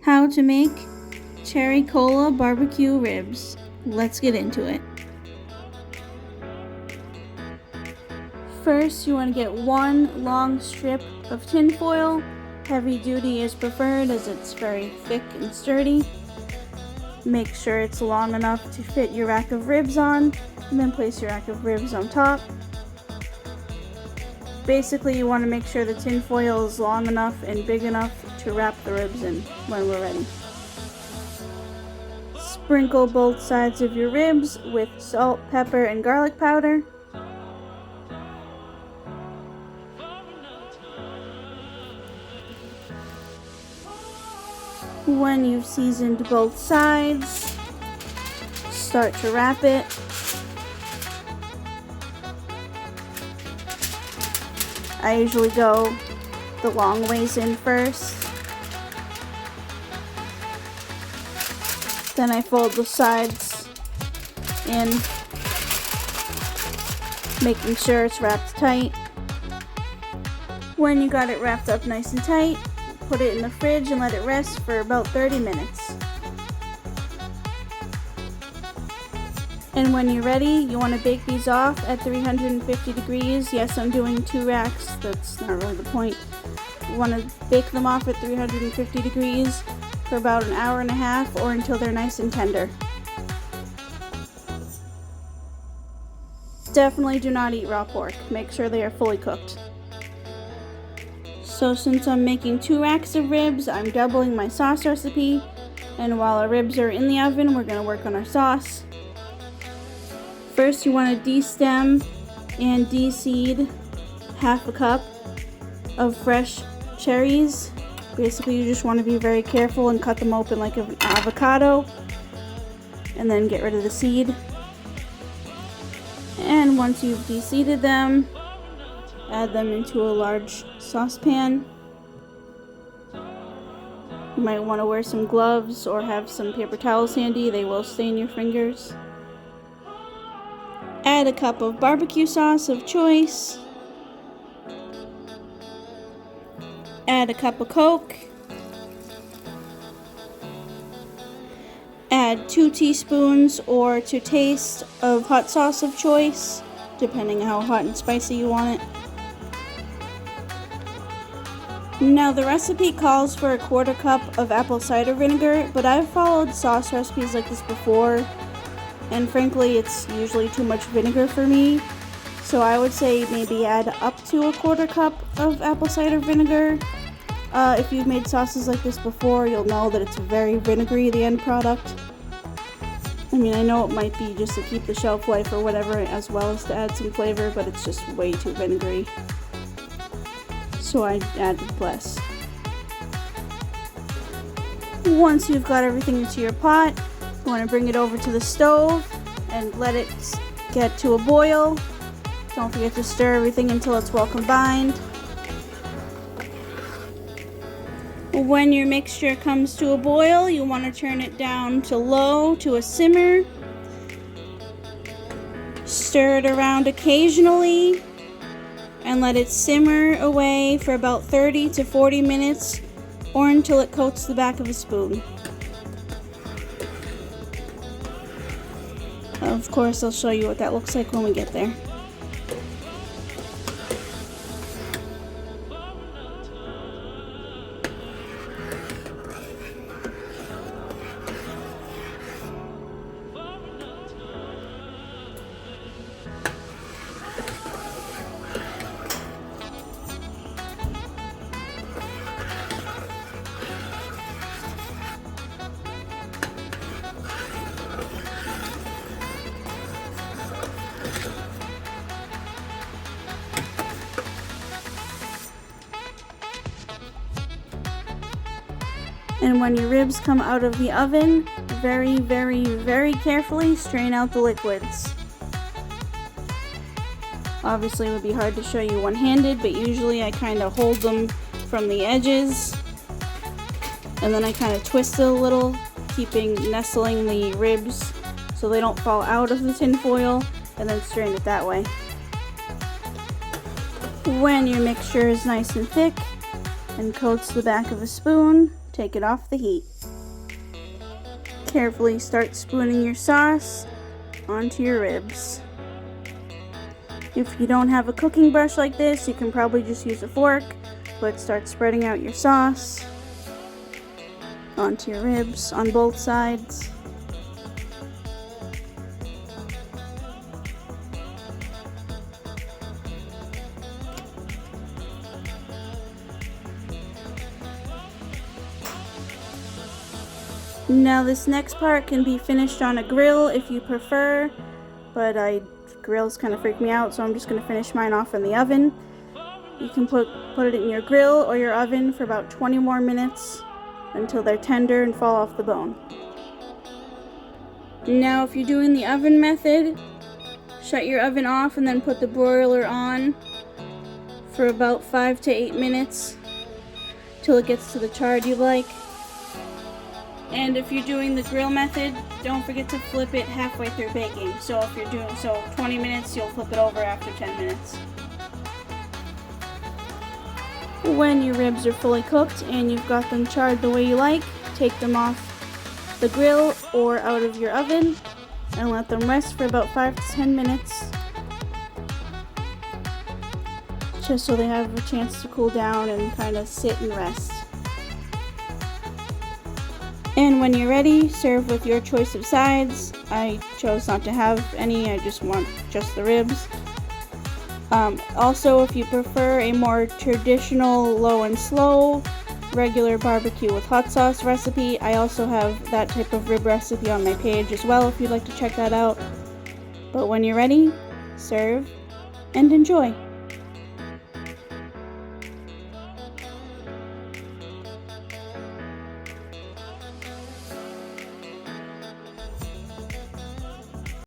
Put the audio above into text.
How to make cherry cola barbecue ribs. Let's get into it. First, you want to get one long strip of tin foil. Heavy duty is preferred as it's very thick and sturdy. Make sure it's long enough to fit your rack of ribs on, and then place your rack of ribs on top. Basically, you want to make sure the tin foil is long enough and big enough to wrap the ribs in when we're ready. Sprinkle both sides of your ribs with salt, pepper, and garlic powder. When you've seasoned both sides, start to wrap it. I usually go the long ways in first. Then I fold the sides in, making sure it's wrapped tight. When you got it wrapped up nice and tight, put it in the fridge and let it rest for about 30 minutes. And when you're ready, you want to bake these off at 350 degrees. Yes, I'm doing 2 racks, that's not really the point. You want to bake them off at 350 degrees for about an hour and a half or until they're nice and tender. Definitely do not eat raw pork. Make sure they are fully cooked. So since I'm making 2 racks of ribs, I'm doubling my sauce recipe. And while our ribs are in the oven, we're going to work on our sauce. First, you want to de-stem and de-seed half a cup of fresh cherries. Basically, you just want to be very careful and cut them open like an avocado, and then get rid of the seed. And once you've de-seeded them, add them into a large saucepan. You might want to wear some gloves or have some paper towels handy, they will stain your fingers. Add a cup of barbecue sauce of choice. Add a cup of Coke. Add 2 teaspoons or to taste of hot sauce of choice, depending on how hot and spicy you want it. Now the recipe calls for a 1/4 cup of apple cider vinegar, but I've followed sauce recipes like this before, and frankly it's usually too much vinegar for me. So I would say maybe add up to a 1/4 cup of apple cider vinegar. If you've made sauces like this before, you'll know that it's very vinegary, the end product. I mean, I know it might be just to keep the shelf life or whatever, as well as to add some flavor, but it's just way too vinegary. So I added less. Once you've got everything into your pot, you want to bring it over to the stove and let it get to a boil. Don't forget to stir everything until it's well combined. When your mixture comes to a boil, you want to turn it down to low to a simmer. Stir it around occasionally and let it simmer away for about 30 to 40 minutes or until it coats the back of a spoon. Of course, I'll show you what that looks like when we get there. And when your ribs come out of the oven, very, very, very carefully strain out the liquids. Obviously it would be hard to show you one-handed, but usually I kind of hold them from the edges and then I kind of twist it a little, nestling the ribs so they don't fall out of the tin foil, and then strain it that way. When your mixture is nice and thick and coats the back of a spoon, take it off the heat. carefully start spooning your sauce onto your ribs. If you don't have a cooking brush like this, you can probably just use a fork, but start spreading out your sauce onto your ribs on both sides. Now this next part can be finished on a grill if you prefer, but grills kind of freak me out, so I'm just going to finish mine off in the oven. You can put it in your grill or your oven for about 20 more minutes until they're tender and fall off the bone. Now if you're doing the oven method, shut your oven off and then put the broiler on for about 5 to 8 minutes till it gets to the char you like. And if you're doing the grill method, don't forget to flip it halfway through baking. So if you're doing 20 minutes, you'll flip it over after 10 minutes. When your ribs are fully cooked and you've got them charred the way you like, take them off the grill or out of your oven and let them rest for about 5 to 10 minutes, just so they have a chance to cool down and kind of sit and rest. And when you're ready, serve with your choice of sides. I chose not to have any, I just want just the ribs. Also, if you prefer a more traditional low and slow regular barbecue with hot sauce recipe, I also have that type of rib recipe on my page as well if you'd like to check that out. But when you're ready, serve and enjoy.